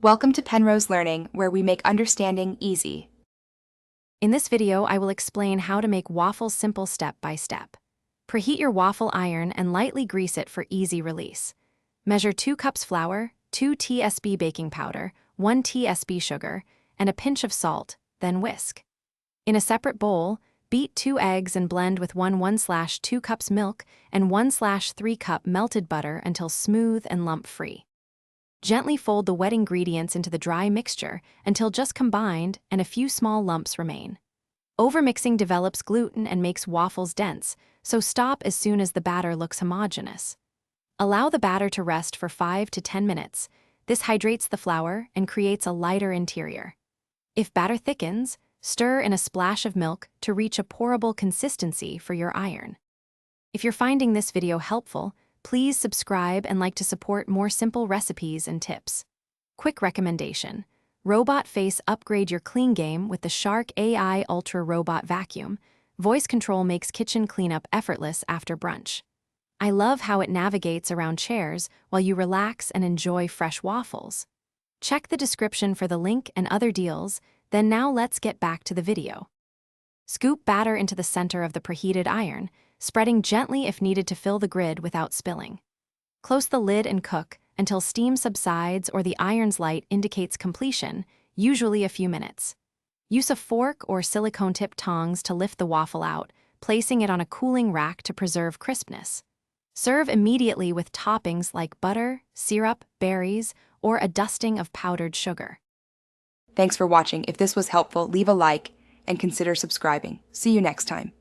Welcome to Penrose Learning, where we make understanding easy. In this video, I will explain how to make waffles simple step by step. Preheat your waffle iron and lightly grease it for easy release. Measure 2 cups flour, 2 tsp baking powder, 1 tsp sugar, and a pinch of salt, then whisk. In a separate bowl, beat 2 eggs and blend with 1/2 cups milk and 1/3 cup melted butter until smooth and lump-free. Gently fold the wet ingredients into the dry mixture until just combined and a few small lumps remain. Overmixing develops gluten and makes waffles dense, so stop as soon as the batter looks homogeneous. Allow the batter to rest for 5 to 10 minutes. This hydrates the flour and creates a lighter interior. If batter thickens, stir in a splash of milk to reach a pourable consistency for your iron. If you're finding this video helpful, please subscribe and like to support more simple recipes and tips. Quick recommendation: Robot Face upgrade your clean game with the Shark AI Ultra Robot Vacuum. Voice control makes kitchen cleanup effortless after brunch. I love how it navigates around chairs while you relax and enjoy fresh waffles. Check the description for the link and other deals, then now let's get back to the video. Scoop batter into the center of the preheated iron, spreading gently if needed to fill the grid without spilling. Close the lid and cook until steam subsides or the iron's light indicates completion, usually a few minutes. Use a fork or silicone-tipped tongs to lift the waffle out, placing it on a cooling rack to preserve crispness. Serve immediately with toppings like butter, syrup, berries, or a dusting of powdered sugar. Thanks for watching. If this was helpful, leave a like and consider subscribing. See you next time.